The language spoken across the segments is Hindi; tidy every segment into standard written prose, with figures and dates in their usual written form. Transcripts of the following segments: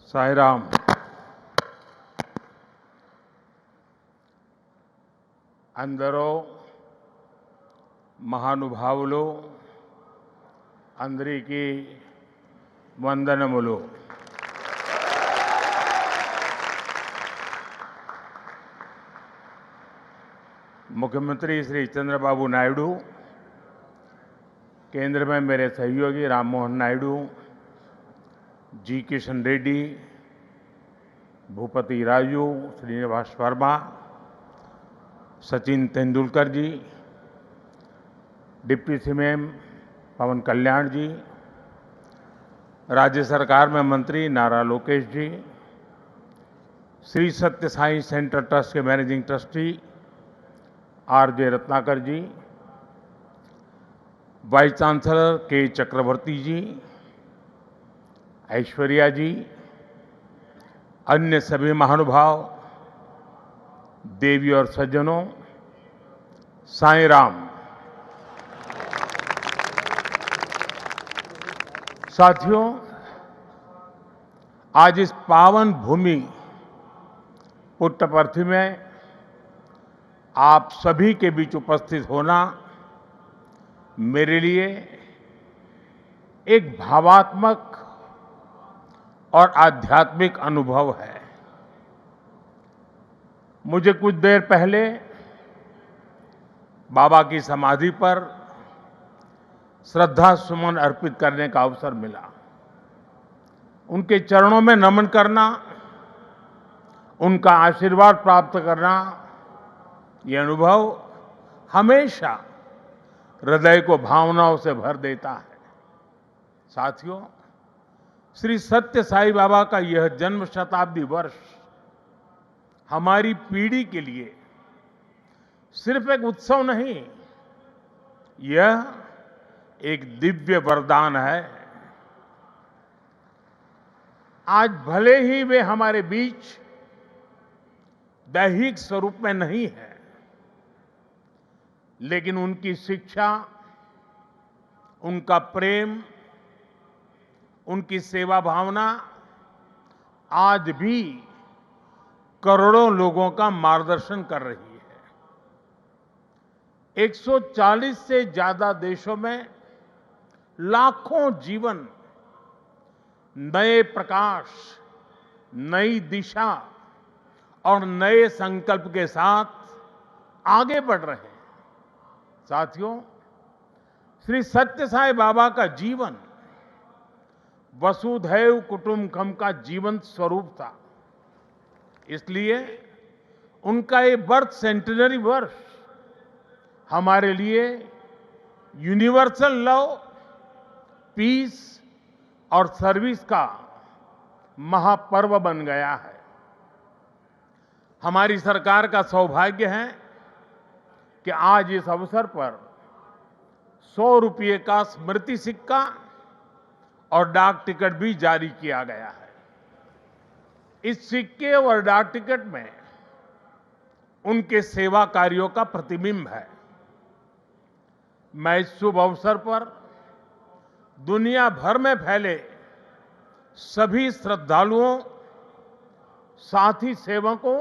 సాయిరామ్. అందరూ మహానుభావులు, అందరికీ వందనములు. मुख्यमंत्री श्री चंद्रबाबू नायडू, केंद्र में मेरे सहयोगी राम मोहन नायडू, जी किशन रेड्डी, भूपति राजू, श्रीनिवास वर्मा, सचिन तेंदुलकर जी, डिप्टी सीएम पवन कल्याण जी, राज्य सरकार में मंत्री नारा लोकेश जी, श्री सत्य साई सेंटर ट्रस्ट के मैनेजिंग ट्रस्टी आर.जे. रत्नाकर जी, वाइस चांसलर के चक्रवर्ती जी, ऐश्वर्या जी, अन्य सभी महानुभाव, देवी और सज्जनों, साईं राम। साथियों, आज इस पावन भूमि पुट्टपर्थी में आप सभी के बीच उपस्थित होना मेरे लिए एक भावात्मक और आध्यात्मिक अनुभव है। मुझे कुछ देर पहले बाबा की समाधि पर श्रद्धा सुमन अर्पित करने का अवसर मिला। उनके चरणों में नमन करना, उनका आशीर्वाद प्राप्त करना, ये अनुभव हमेशा हृदय को भावनाओं से भर देता है। साथियों, श्री सत्य साई बाबा का यह जन्म शताब्दी वर्ष हमारी पीढ़ी के लिए सिर्फ एक उत्सव नहीं, यह एक दिव्य वरदान है। आज भले ही वे हमारे बीच दैहिक स्वरूप में नहीं है, लेकिन उनकी शिक्षा, उनका प्रेम, उनकी सेवा भावना आज भी करोड़ों लोगों का मार्गदर्शन कर रही है। 140 से ज्यादा देशों में लाखों जीवन नए प्रकाश, नई दिशा और नए संकल्प के साथ आगे बढ़ रहे हैं। साथियों, श्री सत्य साई बाबा का जीवन वसुधैव कुटुंबकम का जीवंत स्वरूप था। इसलिए उनका ये बर्थ सेंटेनरी वर्ष हमारे लिए यूनिवर्सल लव, पीस और सर्विस का महापर्व बन गया है। हमारी सरकार का सौभाग्य है कि आज इस अवसर पर 100 रुपये का स्मृति सिक्का और डाक टिकट भी जारी किया गया है। इस सिक्के और डाक टिकट में उनके सेवा कार्यों का प्रतिबिंब है। मैं इस शुभ अवसर पर दुनिया भर में फैले सभी श्रद्धालुओं, साथी सेवकों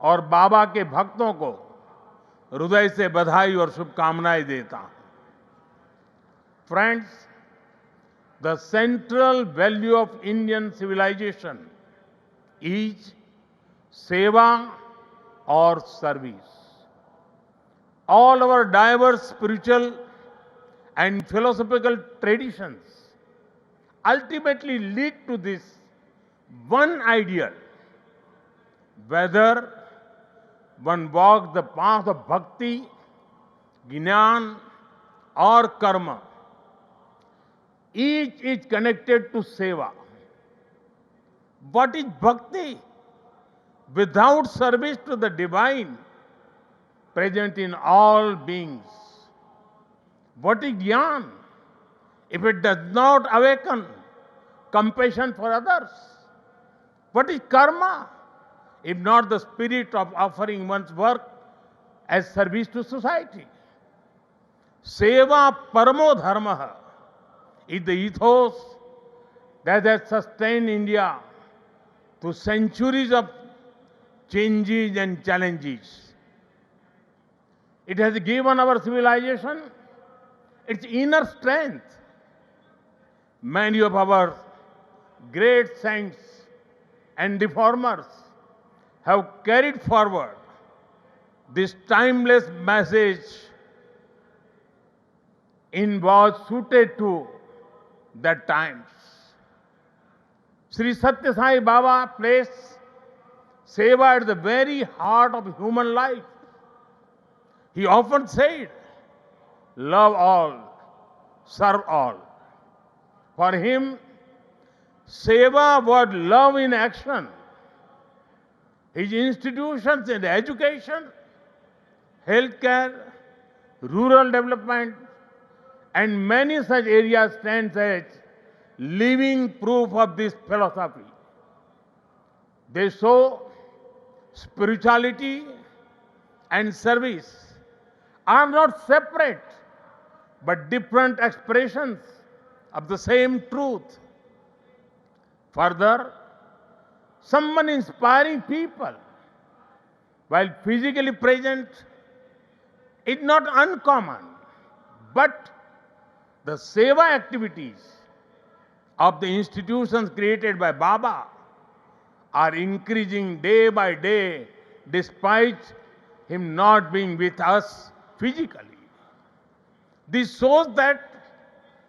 और बाबा के भक्तों को हृदय से बधाई और शुभकामनाएं देता हूं। Friends, the central value of Indian civilisation is seva और service. All our diverse spiritual and philosophical traditions ultimately lead to this one ideal. Whether one walks the path of bhakti, jnana or karma, each is connected to seva. What is bhakti without service to the divine present in all beings? What is jnana if it does not awaken compassion for others? What is karma if not the spirit of offering one's work as service to society? Seva paramo dharma is the ethos that has sustained India to centuries of changes and challenges. It has given our civilization its inner strength. Many of our great saints and reformers have carried forward this timeless message was suited to the times. Sri Satya Sai Baba placed seva at the very heart of human life. He often said, love all, serve all. For him, seva was love in action. His institutions in education, healthcare, rural development, and many such areas stand as living proof of this philosophy. They show spirituality and service are not separate but different expressions of the same truth. Further, someone inspiring people while physically present is not uncommon, but the seva activities of the institutions created by Baba are increasing day by day despite him not being with us physically. This shows that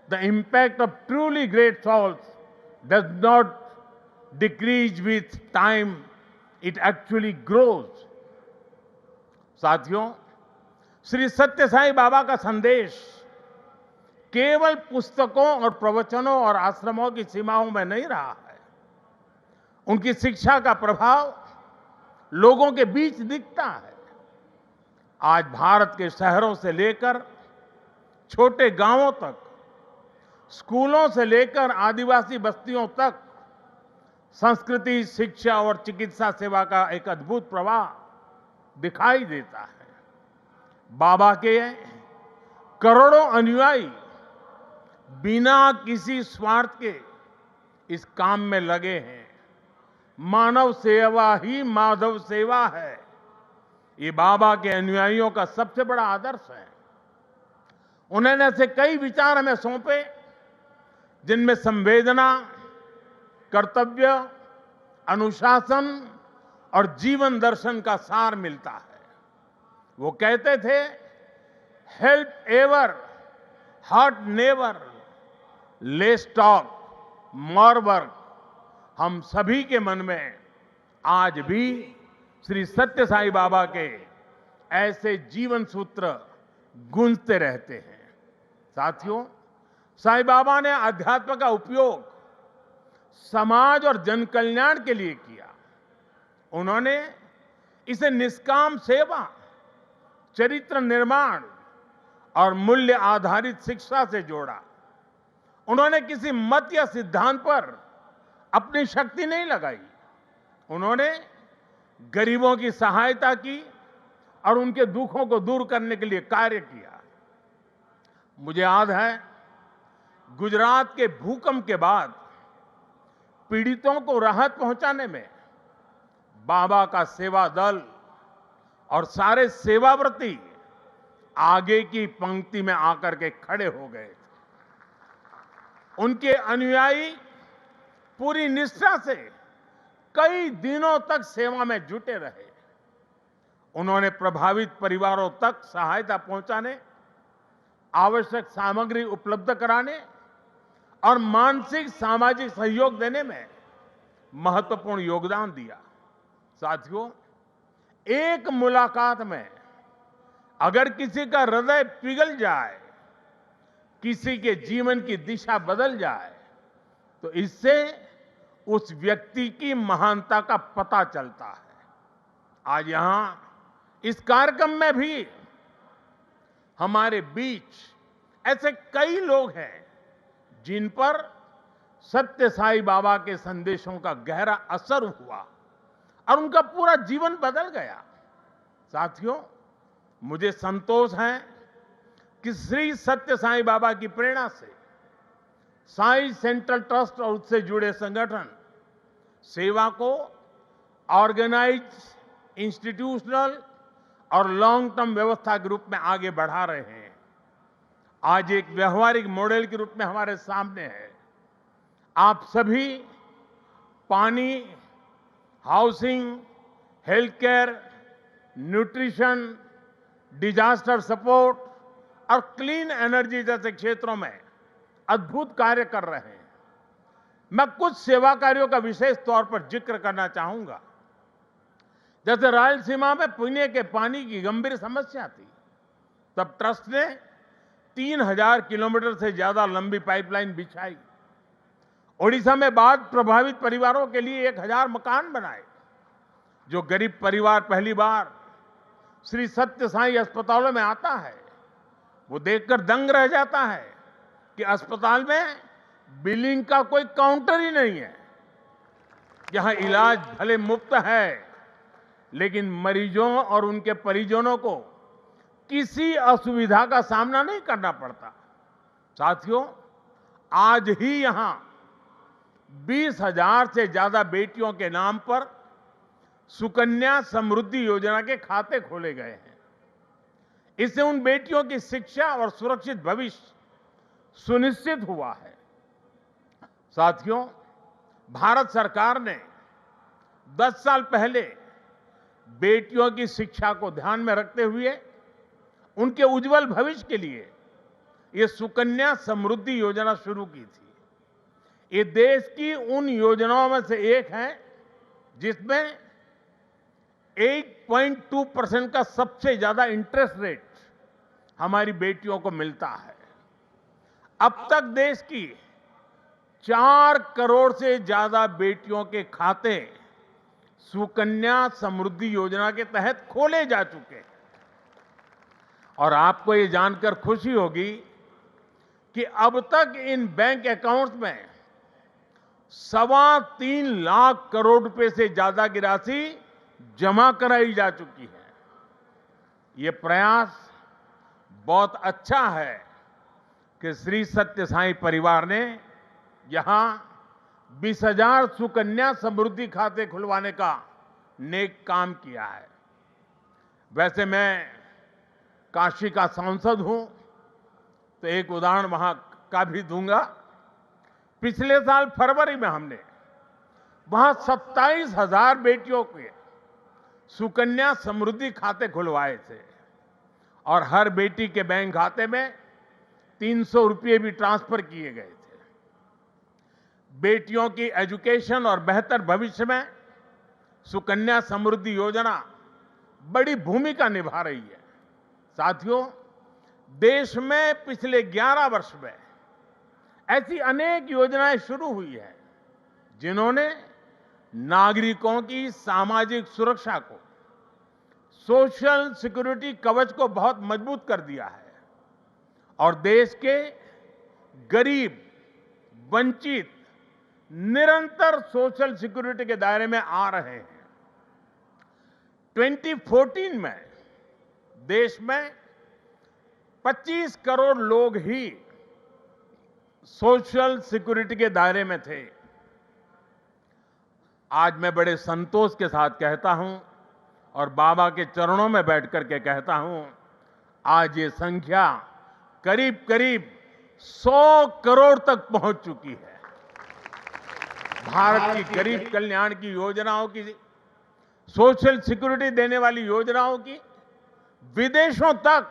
the impact of truly great souls does not decrease with time, it actually grows. साथियों, श्री सत्य साई बाबा का संदेश केवल पुस्तकों और प्रवचनों और आश्रमों की सीमाओं में नहीं रहा है। उनकी शिक्षा का प्रभाव लोगों के बीच दिखता है। आज भारत के शहरों से लेकर छोटे गांवों तक, स्कूलों से लेकर आदिवासी बस्तियों तक संस्कृति, शिक्षा और चिकित्सा सेवा का एक अद्भुत प्रवाह दिखाई देता है। बाबा के करोड़ों अनुयायी बिना किसी स्वार्थ के इस काम में लगे हैं। मानव सेवा ही माधव सेवा है, ये बाबा के अनुयायियों का सबसे बड़ा आदर्श है। उन्होंने ऐसे कई विचार हमें सौंपे जिनमें संवेदना, कर्तव्य, अनुशासन और जीवन दर्शन का सार मिलता है। वो कहते थे, help ever, hurt never, less talk, more work. हम सभी के मन में आज भी श्री सत्य साई बाबा के ऐसे जीवन सूत्र गूंजते रहते हैं। साथियों, साई बाबा ने अध्यात्म का उपयोग समाज और जन कल्याण के लिए किया। उन्होंने इसे निष्काम सेवा, चरित्र निर्माण और मूल्य आधारित शिक्षा से जोड़ा। उन्होंने किसी मत या सिद्धांत पर अपनी शक्ति नहीं लगाई। उन्होंने गरीबों की सहायता की और उनके दुखों को दूर करने के लिए कार्य किया। मुझे याद है, गुजरात के भूकंप के बाद पीड़ितों को राहत पहुंचाने में बाबा का सेवा दल और सारे सेवाव्रती आगे की पंक्ति में आकर के खड़े हो गए। उनके अनुयायी पूरी निष्ठा से कई दिनों तक सेवा में जुटे रहे। उन्होंने प्रभावित परिवारों तक सहायता पहुंचाने, आवश्यक सामग्री उपलब्ध कराने और मानसिक सामाजिक सहयोग देने में महत्वपूर्ण योगदान दिया। साथियों, एक मुलाकात में अगर किसी का हृदय पिघल जाए, किसी के जीवन की दिशा बदल जाए, तो इससे उस व्यक्ति की महानता का पता चलता है। आज यहां इस कार्यक्रम में भी हमारे बीच ऐसे कई लोग हैं जिन पर सत्य साई बाबा के संदेशों का गहरा असर हुआ और उनका पूरा जीवन बदल गया। साथियों, मुझे संतोष है कि श्री सत्य साई बाबा की प्रेरणा से साई सेंट्रल ट्रस्ट और उससे जुड़े संगठन सेवा को ऑर्गेनाइज, इंस्टीट्यूशनल और लॉन्ग टर्म व्यवस्था के रूप में आगे बढ़ा रहे हैं। आज एक व्यवहारिक मॉडल के रूप में हमारे सामने है। आप सभी पानी, housing, health care, nutrition, disaster support और क्लीन एनर्जी जैसे क्षेत्रों में अद्भुत कार्य कर रहे हैं। मैं कुछ सेवा कार्यों का विशेष तौर पर जिक्र करना चाहूंगा। जैसे रायलसीमा में पीने के पानी की गंभीर समस्या थी, तब ट्रस्ट ने 3000 किलोमीटर से ज्यादा लंबी पाइपलाइन बिछाई। ओडिशा में बाढ़ प्रभावित परिवारों के लिए 1000 मकान बनाए। जो गरीब परिवार पहली बार श्री सत्य साईं अस्पतालों में आता है, वो देखकर दंग रह जाता है कि अस्पताल में बिलिंग का कोई काउंटर ही नहीं है। यहां इलाज भले मुफ्त है, लेकिन मरीजों और उनके परिजनों को किसी असुविधा का सामना नहीं करना पड़ता। साथियों, आज ही यहां 20,000 से ज्यादा बेटियों के नाम पर सुकन्या समृद्धि योजना के खाते खोले गए हैं। इससे उन बेटियों की शिक्षा और सुरक्षित भविष्य सुनिश्चित हुआ है। साथियों, भारत सरकार ने 10 साल पहले बेटियों की शिक्षा को ध्यान में रखते हुए उनके उज्जवल भविष्य के लिए ये सुकन्या समृद्धि योजना शुरू की थी। ये देश की उन योजनाओं में से एक है जिसमें 8.2% का सबसे ज्यादा इंटरेस्ट रेट हमारी बेटियों को मिलता है। अब तक देश की 4 करोड़ से ज्यादा बेटियों के खाते सुकन्या समृद्धि योजना के तहत खोले जा चुके हैं। और आपको ये जानकर खुशी होगी कि अब तक इन बैंक अकाउंट्स में 3.25 लाख करोड़ रुपए से ज्यादा की राशि जमा कराई जा चुकी है। ये प्रयास बहुत अच्छा है कि श्री सत्य साईं परिवार ने यहां 20,000 सुकन्या समृद्धि खाते खुलवाने का नेक काम किया है। वैसे मैं काशी का सांसद हूं, तो एक उदाहरण वहां का भी दूंगा। पिछले साल फरवरी में हमने वहां 27,000 बेटियों के सुकन्या समृद्धि खाते खुलवाए थे और हर बेटी के बैंक खाते में 300 रुपये भी ट्रांसफर किए गए थे। बेटियों की एजुकेशन और बेहतर भविष्य में सुकन्या समृद्धि योजना बड़ी भूमिका निभा रही है। साथियों, देश में पिछले 11 वर्ष में ऐसी अनेक योजनाएं शुरू हुई है जिन्होंने नागरिकों की सामाजिक सुरक्षा को, सोशल सिक्योरिटी कवच को बहुत मजबूत कर दिया है और देश के गरीब, वंचित निरंतर सोशल सिक्योरिटी के दायरे में आ रहे हैं। 2014 में देश में 25 करोड़ लोग ही सोशल सिक्योरिटी के दायरे में थे। आज मैं बड़े संतोष के साथ कहता हूं और बाबा के चरणों में बैठ करके कहता हूं, आज ये संख्या करीब करीब 100 करोड़ तक पहुंच चुकी है। भारत की गरीब कल्याण की योजनाओं की, सोशल सिक्योरिटी देने वाली योजनाओं की विदेशों तक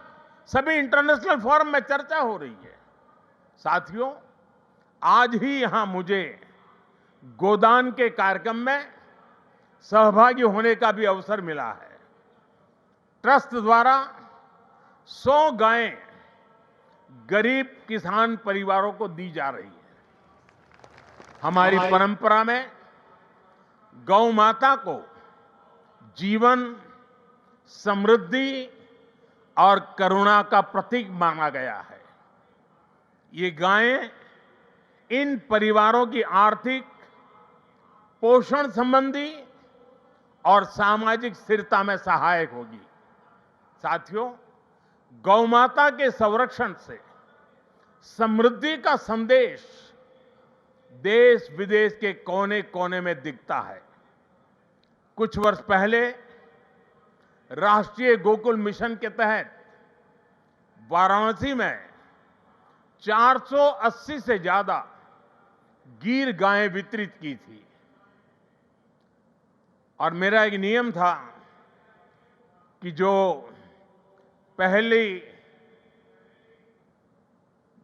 सभी इंटरनेशनल फोरम में चर्चा हो रही है। साथियों, आज ही यहां मुझे गोदान के कार्यक्रम में सहभागी होने का भी अवसर मिला है। ट्रस्ट द्वारा 100 गायें गरीब किसान परिवारों को दी जा रही है। हमारी परंपरा में गौ माता को जीवन, समृद्धि और करुणा का प्रतीक माना गया है। ये गायें इन परिवारों की आर्थिक, पोषण संबंधी और सामाजिक स्थिरता में सहायक होगी। साथियों, गौ माता के संरक्षण से समृद्धि का संदेश देश विदेश के कोने कोने में दिखता है। कुछ वर्ष पहले राष्ट्रीय गोकुल मिशन के तहत वाराणसी में 480 से ज्यादा गीर गायें वितरित की थी और मेरा एक नियम था कि जो पहली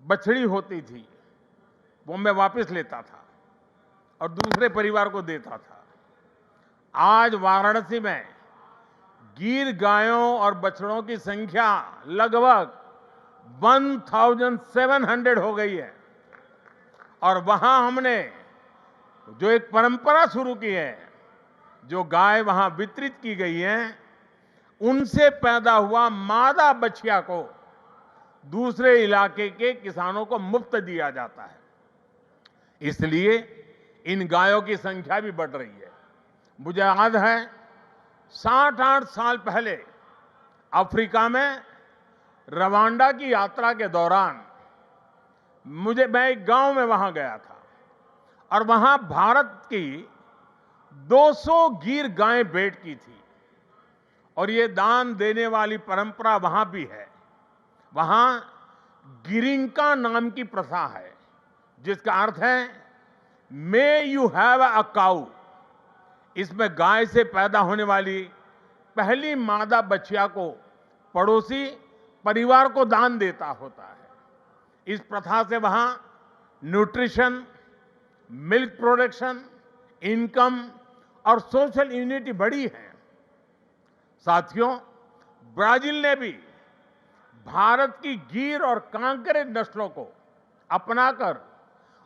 बछड़ी होती थी वो मैं वापस लेता था और दूसरे परिवार को देता था। आज वाराणसी में गीर गायों और बछड़ों की संख्या लगभग 1700 हो गई है और वहां हमने जो एक परंपरा शुरू की है, जो गाय वहां वितरित की गई है, उनसे पैदा हुआ मादा बछिया को दूसरे इलाके के किसानों को मुफ्त दिया जाता है। इसलिए इन गायों की संख्या भी बढ़ रही है। मुझे याद है 60-8 साल पहले अफ्रीका में रवांडा की यात्रा के दौरान मैं एक गांव में वहां गया था और वहां भारत की 200 गीर गायें भेंट की थी और ये दान देने वाली परंपरा वहां भी है। वहां गिरिंका नाम की प्रथा है जिसका अर्थ है मे यू हैव अ काऊ। इसमें गाय से पैदा होने वाली पहली मादा बछिया को पड़ोसी परिवार को दान देता होता है। इस प्रथा से वहां न्यूट्रिशन, मिल्क प्रोडक्शन, इनकम और सोशल यूनिटी बढ़ी है। साथियों, ब्राजील ने भी भारत की गीर और कांकरे नस्लों को अपनाकर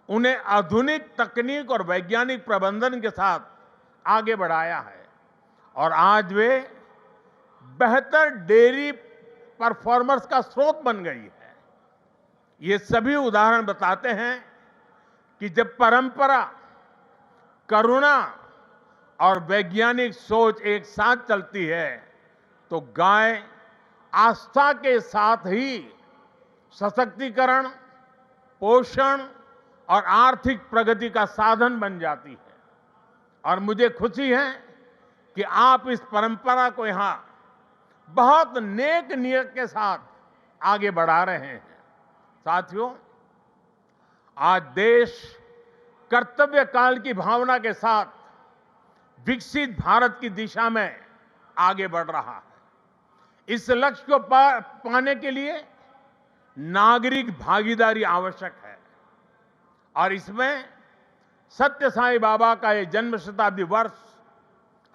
उन्हें आधुनिक तकनीक और वैज्ञानिक प्रबंधन के साथ आगे बढ़ाया है और आज वे बेहतर डेयरी परफॉर्मर्स का स्रोत बन गई है। ये सभी उदाहरण बताते हैं कि जब परंपरा, करुणा और वैज्ञानिक सोच एक साथ चलती है तो गाय आस्था के साथ ही सशक्तिकरण, पोषण और आर्थिक प्रगति का साधन बन जाती है। और मुझे खुशी है कि आप इस परंपरा को यहां बहुत नेक नियत के साथ आगे बढ़ा रहे हैं। साथियों, आज देश कर्तव्य काल की भावना के साथ विकसित भारत की दिशा में आगे बढ़ रहा है। इस लक्ष्य को पाने के लिए नागरिक भागीदारी आवश्यक है और इसमें सत्य साईं बाबा का ये जन्म शताब्दी वर्ष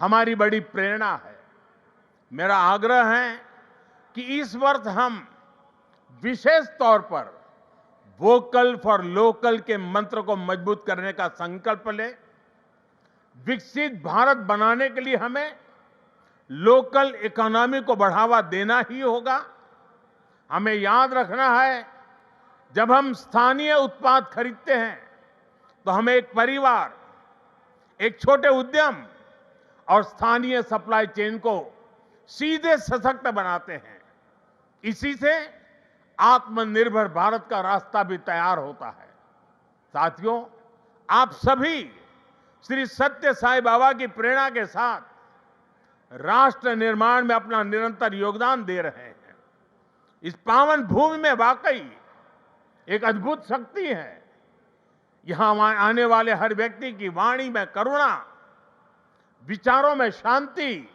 हमारी बड़ी प्रेरणा है। मेरा आग्रह है कि इस वर्ष हम विशेष तौर पर वोकल फॉर लोकल के मंत्र को मजबूत करने का संकल्प लें। विकसित भारत बनाने के लिए हमें लोकल इकोनॉमी को बढ़ावा देना ही होगा। हमें याद रखना है, जब हम स्थानीय उत्पाद खरीदते हैं तो हमें एक परिवार, एक छोटे उद्यम और स्थानीय सप्लाई चेन को सीधे सशक्त बनाते हैं। इसी से आत्मनिर्भर भारत का रास्ता भी तैयार होता है। साथियों, आप सभी श्री सत्य साईं बाबा की प्रेरणा के साथ राष्ट्र निर्माण में अपना निरंतर योगदान दे रहे हैं। इस पावन भूमि में वाकई एक अद्भुत शक्ति है। यहां आने वाले हर व्यक्ति की वाणी में करुणा, विचारों में शांति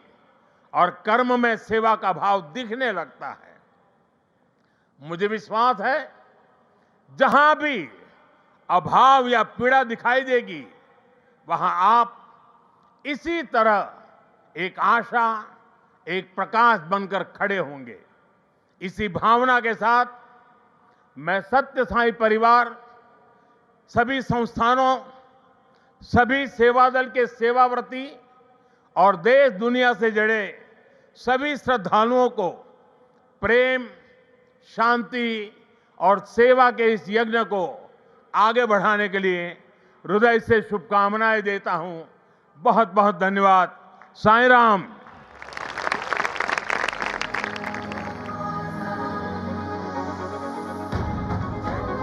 और कर्म में सेवा का भाव दिखने लगता है। मुझे विश्वास है, जहां भी अभाव या पीड़ा दिखाई देगी, वहां आप इसी तरह एक आशा, एक प्रकाश बनकर खड़े होंगे। इसी भावना के साथ मैं सत्य साईं परिवार, सभी संस्थानों, सभी सेवा दल के सेवाव्रती और देश दुनिया से जुड़े सभी श्रद्धालुओं को प्रेम, शांति और सेवा के इस यज्ञ को आगे बढ़ाने के लिए हृदय से शुभकामनाएं देता हूं। बहुत बहुत धन्यवाद। साईं राम।